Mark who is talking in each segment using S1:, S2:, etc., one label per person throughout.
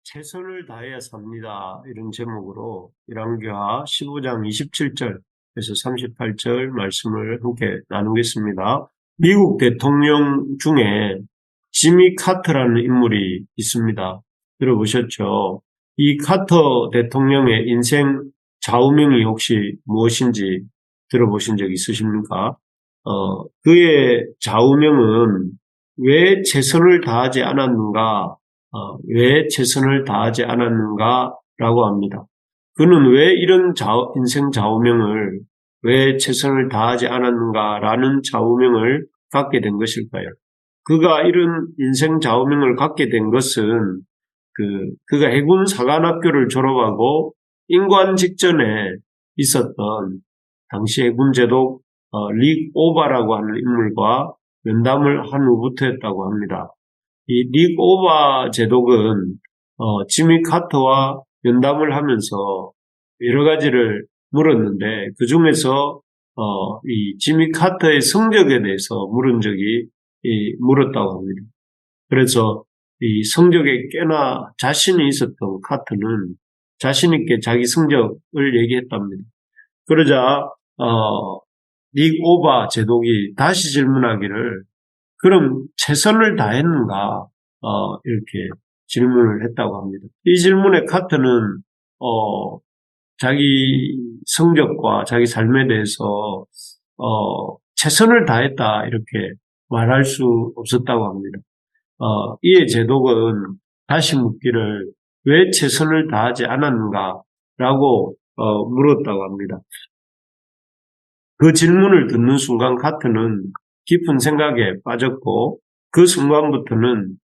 S1: 최선을 다해야 삽니다. 이런 제목으로 열왕기하 15장 27절에서 38절 말씀을 함께 나누겠습니다. 미국 대통령 중에 지미 카터라는 인물이 있습니다. 들어보셨죠? 이 카터 대통령의 인생 좌우명이 혹시 무엇인지 들어보신 적 있으십니까? 그의 좌우명은 왜 최선을 다하지 않았는가? 왜 최선을 다하지 않았는가라고 합니다. 그는 왜 이런 인생 좌우명을 왜 최선을 다하지 않았는가라는 좌우명을 갖게 된 것일까요? 그가 이런 인생 좌우명을 갖게 된 것은 그가 해군 사관학교를 졸업하고 임관 직전에 있었던 당시 해군 제독 릭 오바라고 하는 인물과 면담을 한 후부터였다고 합니다. 이 릭 오바 제독은 지미 카터와 면담을 하면서 여러 가지를 물었는데 그 중에서 이 지미 카터의 성적에 대해서 물었다고 합니다. 그래서 이 성적에 꽤나 자신이 있었던 카터는 자신 있게 자기 성적을 얘기했답니다. 그러자 릭 오바 제독이 다시 질문하기를 그럼 최선을 다했는가? 이렇게 질문을 했다고 합니다. 이 질문에 카터는 자기 성적과 자기 삶에 대해서 최선을 다했다 이렇게 말할 수 없었다고 합니다. 이에 제독은 다시 묻기를 왜 최선을 다하지 않았는가라고 물었다고 합니다. 그 질문을 듣는 순간 카터는 깊은 생각에 빠졌고 그 순간부터는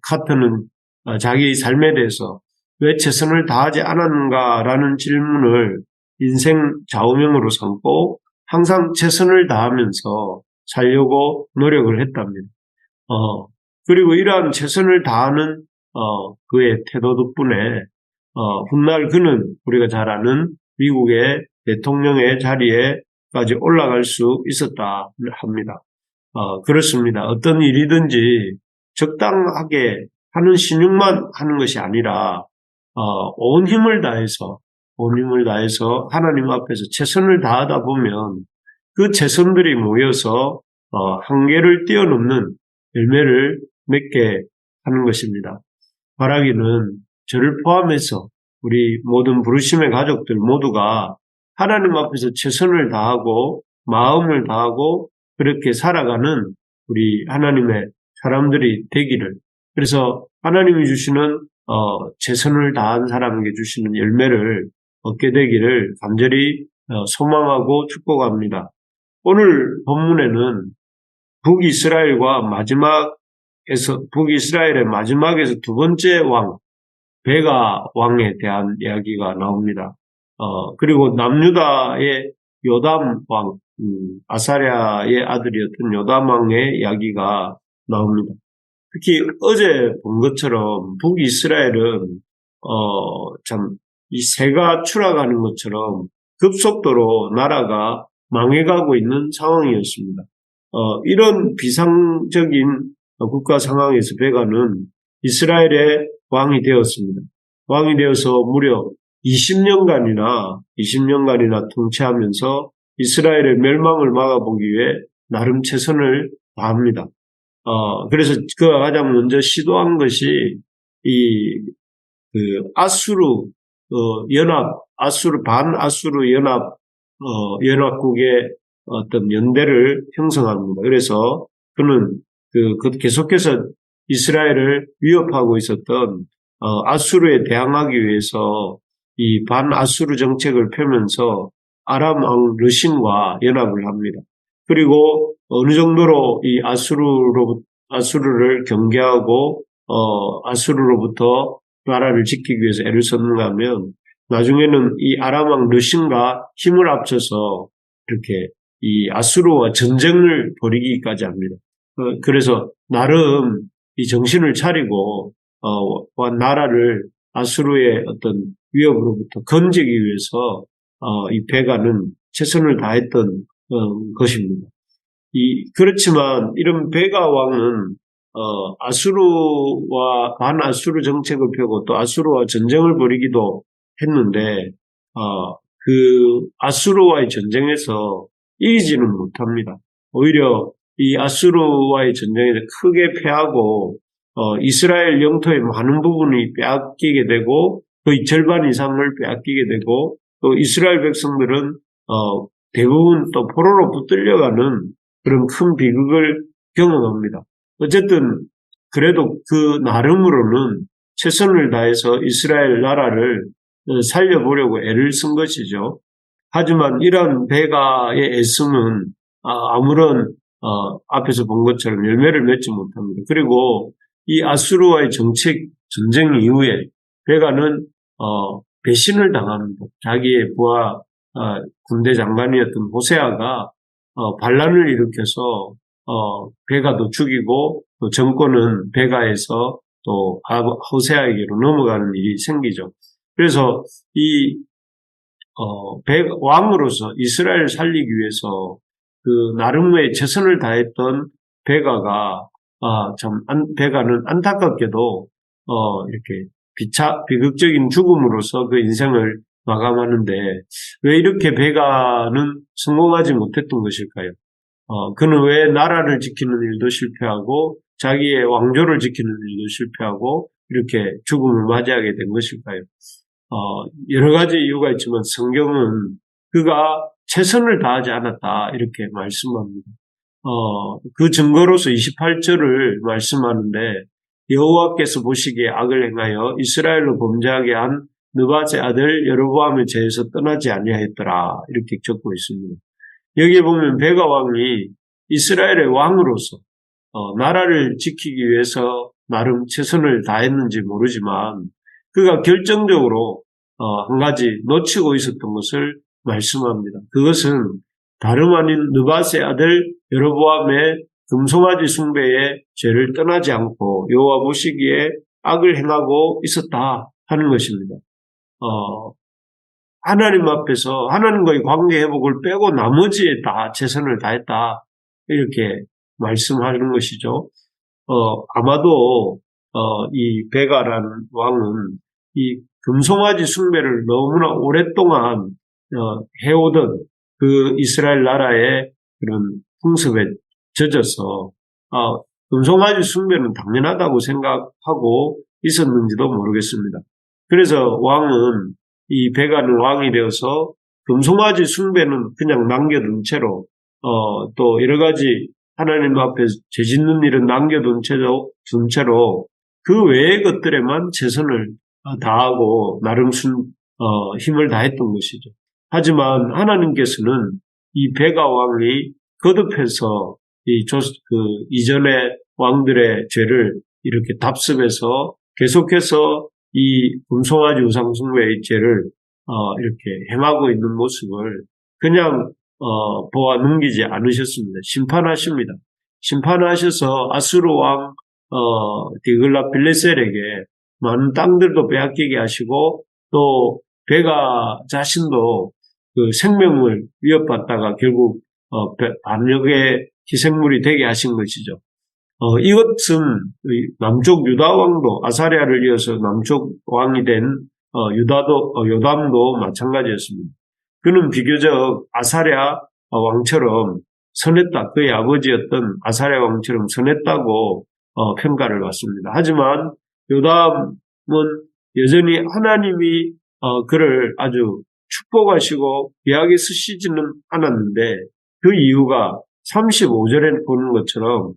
S1: 카터는 자기 삶에 대해서 왜 최선을 다하지 않았는가라는 질문을 인생 좌우명으로 삼고 항상 최선을 다하면서 살려고 노력을 했답니다. 그리고 이러한 최선을 다하는 그의 태도 덕분에 훗날 그는 우리가 잘 아는 미국의 대통령의 자리에까지 올라갈 수 있었다 합니다. 그렇습니다. 어떤 일이든지 적당하게 하는 신용만 하는 것이 아니라 온 힘을 다해서 하나님 앞에서 최선을 다하다 보면 그 최선들이 모여서 한계를 뛰어넘는 열매를 맺게 하는 것입니다. 바라기는 저를 포함해서 우리 모든 부르심의 가족들 모두가 하나님 앞에서 최선을 다하고 마음을 다하고 그렇게 살아가는 우리 하나님의 사람들이 되기를, 그래서 하나님이 주시는 최선을 다한 사람에게 주시는 열매를 얻게 되기를 간절히 소망하고 축복합니다. 오늘 본문에는 북이스라엘의 마지막에서 두 번째 왕, 베가 왕에 대한 이야기가 나옵니다. 그리고 남유다의 요담 왕, 아사랴의 아들이었던 요담 왕의 이야기가 나옵니다. 특히 어제 본 것처럼 북이스라엘은 참 이 새가 추락하는 것처럼 급속도로 나라가 망해가고 있는 상황이었습니다. 이런 비상적인 국가 상황에서 베가는 이스라엘의 왕이 되었습니다. 왕이 되어서 무려 20년간이나 통치하면서 이스라엘의 멸망을 막아보기 위해 나름 최선을 다합니다. 그래서 그가 가장 먼저 시도한 것이 반아수르 연합국의 어떤 연대를 형성합니다. 그래서 그는 계속해서 이스라엘을 위협하고 있었던 아수르에 대항하기 위해서 이 반아수르 정책을 펴면서 아람 왕 르신과 연합을 합니다. 그리고 어느 정도로 이 아수르를 경계하고 아수르로부터 나라를 지키기 위해서 애를 썼는가 하면 나중에는 이 아람 왕 르신과 힘을 합쳐서 이렇게 이 아수르와 전쟁을 벌이기까지 합니다. 그래서 나름 이 정신을 차리고 나라를 아수르의 어떤 위협으로부터 건지기 위해서 이 베가는 최선을 다했던 것입니다. 그렇지만 이런 베가 왕은 아수르와 반아수르 정책을 펴고 또 아수르와 전쟁을 벌이기도 했는데, 그 아수르와의 전쟁에서 이기지는 못합니다. 오히려 이 아수르와의 전쟁에서 크게 패하고, 이스라엘 영토의 많은 부분이 빼앗기게 되고, 거의 절반 이상을 빼앗기게 되고, 또 이스라엘 백성들은, 대부분 또 포로로 붙들려가는 그런 큰 비극을 경험합니다. 어쨌든, 그래도 그 나름으로는 최선을 다해서 이스라엘 나라를 살려보려고 애를 쓴 것이죠. 하지만 이러한 베가의 애씀은 아무런 앞에서 본 것처럼 열매를 맺지 못합니다. 그리고 이 아수르와의 전쟁 이후에 베가는 배신을 당합니다. 자기의 부하 군대 장관이었던 호세아가 반란을 일으켜서 베가도 죽이고 또 정권은 베가에서 또 호세아에게로 넘어가는 일이 생기죠. 그래서 이 왕으로서 이스라엘을 살리기 위해서 그 나름의 최선을 다했던 베가가 베가는 안타깝게도 이렇게 비극적인 죽음으로써 그 인생을 마감하는데 왜 이렇게 베가는 성공하지 못했던 것일까요? 그는 왜 나라를 지키는 일도 실패하고 자기의 왕조를 지키는 일도 실패하고 이렇게 죽음을 맞이하게 된 것일까요? 여러 가지 이유가 있지만 성경은 그가 최선을 다하지 않았다 이렇게 말씀합니다. 그 증거로서 28절을 말씀하는데 여호와께서 보시기에 악을 행하여 이스라엘로 범죄하게 한 느밧의 아들 여로보암의 죄에서 떠나지 아니하였더라 이렇게 적고 있습니다. 여기에 보면 베가 왕이 이스라엘의 왕으로서 나라를 지키기 위해서 나름 최선을 다했는지 모르지만 그가 결정적으로 한 가지 놓치고 있었던 것을 말씀합니다. 그것은 다름 아닌 느밧의 아들 여로보암의 금송아지 숭배의 죄를 떠나지 않고 여호와 보시기에 악을 행하고 있었다 하는 것입니다. 하나님 앞에서 하나님과의 관계 회복을 빼고 나머지에 다 최선을 다했다 이렇게 말씀하는 것이죠. 아마도 이 베가라는 왕은 이 금송아지 숭배를 너무나 오랫동안 해오던 그 이스라엘 나라의 그런 풍습에 젖어서 금송아지 숭배는 당연하다고 생각하고 있었는지도 모르겠습니다. 그래서 왕은 이 베가는 왕이 되어서 금송아지 숭배는 그냥 남겨둔 채로 또 여러 가지 하나님 앞에 죄 짓는 일은 남겨둔 채로 그 외의 것들에만 최선을 다하고 나름 힘을 다했던 것이죠. 하지만 하나님께서는 이 베가 왕이 거듭해서 이전의 왕들의 죄를 이렇게 답습해서 계속해서 이 금송아지 우상숭배의 죄를 이렇게 행하고 있는 모습을 그냥 보아 넘기지 않으셨습니다. 심판하십니다. 심판하셔서 아수르 왕 디글라필레셀에게 많은 땅들도 빼앗기게 하시고 또 베가 자신도 그 생명을 위협받다가 결국 반역의 희생물이 되게 하신 것이죠. 이것은 남쪽 유다 왕도 아사랴를 이어서 남쪽 왕이 된 요담도 마찬가지였습니다. 그는 비교적 아사랴 왕처럼 선했다. 그의 아버지였던 아사랴 왕처럼 선했다고 평가를 받습니다. 하지만 요담은 여전히 하나님이 그를 아주 축복하시고 귀하게 쓰시지는 않았는데 그 이유가 35절에 보는 것처럼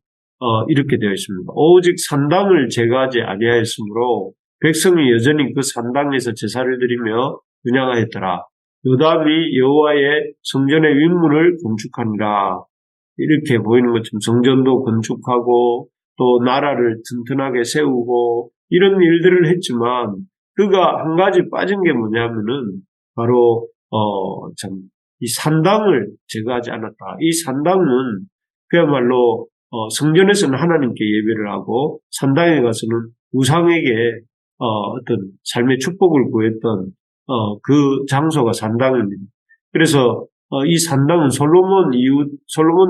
S1: 이렇게 되어 있습니다. 오직 산당을 제거하지 아니하였으므로 백성이 여전히 그 산당에서 제사를 드리며 분향하였더라. 요담이 여호와의 성전의 윗문을 건축하니라. 이렇게 보이는 것처럼 성전도 건축하고 또 나라를 튼튼하게 세우고 이런 일들을 했지만 그가 한 가지 빠진 게 뭐냐면은 바로 이 산당을 제거하지 않았다. 이 산당은 그야말로 성전에서는 하나님께 예배를 하고 산당에 가서는 우상에게 어떤 삶의 축복을 구했던 그 장소가 산당입니다. 그래서 이 산당은 솔로몬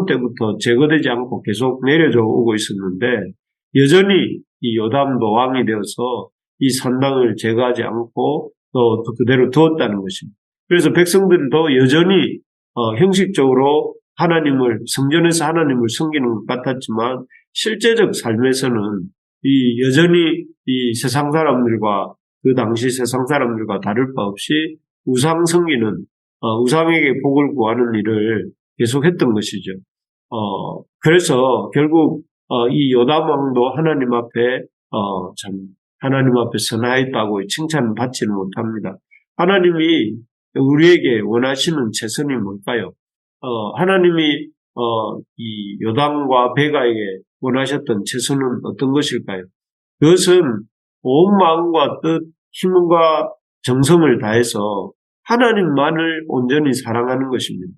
S1: 때부터 제거되지 않고 계속 내려져 오고 있었는데 여전히 이 요담도 왕이 되어서 이 산당을 제거하지 않고 또 그대로 두었다는 것입니다. 그래서 백성들도 여전히 형식적으로 성전에서 하나님을 섬기는 것 같았지만 실제적 삶에서는 이 여전히 이 세상 사람들과 그 당시 세상 사람들과 다를 바 없이 우상 섬기는 우상에게 복을 구하는 일을 계속했던 것이죠. 그래서 결국 이 요담 왕도 하나님 앞에 참 하나님 앞에 선하였다고 칭찬을 받지는 못합니다. 하나님이 우리에게 원하시는 최선이 뭘까요? 하나님이 이 요담과 베가에게 원하셨던 최선은 어떤 것일까요? 그것은 온 마음과 뜻, 힘과 정성을 다해서 하나님만을 온전히 사랑하는 것입니다.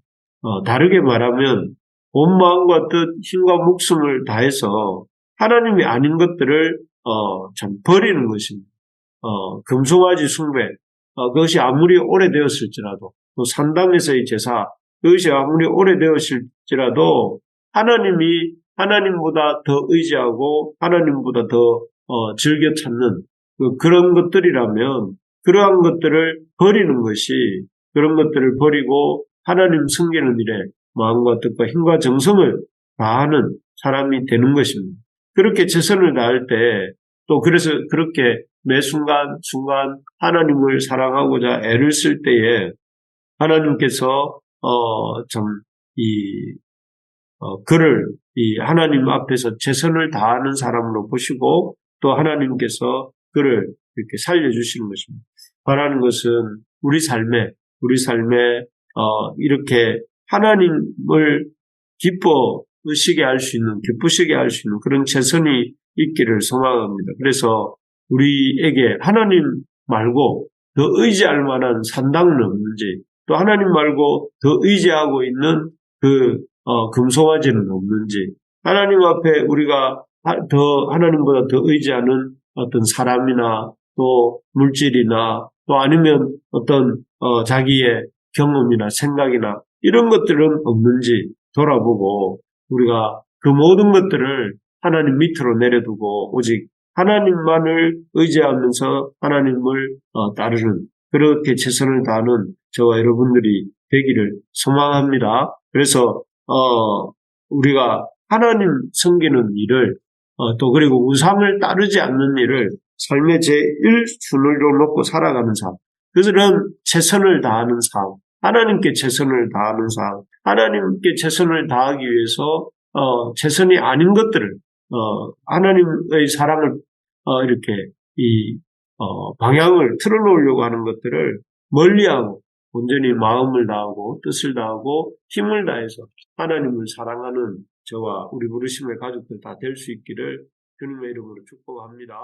S1: 다르게 말하면 온 마음과 뜻, 힘과 목숨을 다해서 하나님이 아닌 것들을 참 버리는 것입니다. 금송아지 숭배, 그것이 아무리 오래되었을지라도 또 산당에서의 제사, 그것이 아무리 오래되었을지라도 하나님이 하나님보다 더 의지하고 하나님보다 더 즐겨 찾는 그런 것들이라면 그러한 것들을 버리는 것이 그런 것들을 버리고 하나님 섬기는 일에 마음과 뜻과 힘과 정성을 다하는 사람이 되는 것입니다. 그렇게 최선을 다할 때 또 그래서 그렇게 매 순간 하나님을 사랑하고자 애를 쓸 때에 하나님께서 그를 이 하나님 앞에서 최선을 다하는 사람으로 보시고 또 하나님께서 그를 이렇게 살려주시는 것입니다. 바라는 것은 우리 삶에 이렇게 하나님을 기쁘시게 할 수 있는 그런 최선이 있기를 소망합니다. 그래서 우리에게 하나님 말고 더 의지할 만한 산당은 없는지 또 하나님 말고 더 의지하고 있는 금송아지는 없는지 하나님 앞에 우리가 하나님보다 더 의지하는 어떤 사람이나 또 물질이나 또 아니면 어떤 자기의 경험이나 생각이나 이런 것들은 없는지 돌아보고 우리가 그 모든 것들을 하나님 밑으로 내려두고 오직 하나님만을 의지하면서 하나님을 따르는 그렇게 최선을 다하는 저와 여러분들이 되기를 소망합니다. 그래서 우리가 하나님 섬기는 일을 또 그리고 우상을 따르지 않는 일을 삶의 제1순위로 놓고 살아가는 삶. 그들은 최선을 다하는 삶. 하나님께 최선을 다하는 삶. 하나님께 최선을 다하기 위해서 최선이 아닌 것들을 하나님의 사랑을 이렇게 방향을 틀어놓으려고 하는 것들을 멀리하고 온전히 마음을 다하고 뜻을 다하고 힘을 다해서 하나님을 사랑하는 저와 우리 부르심의 가족들 다 될 수 있기를 주님의 이름으로 축복합니다.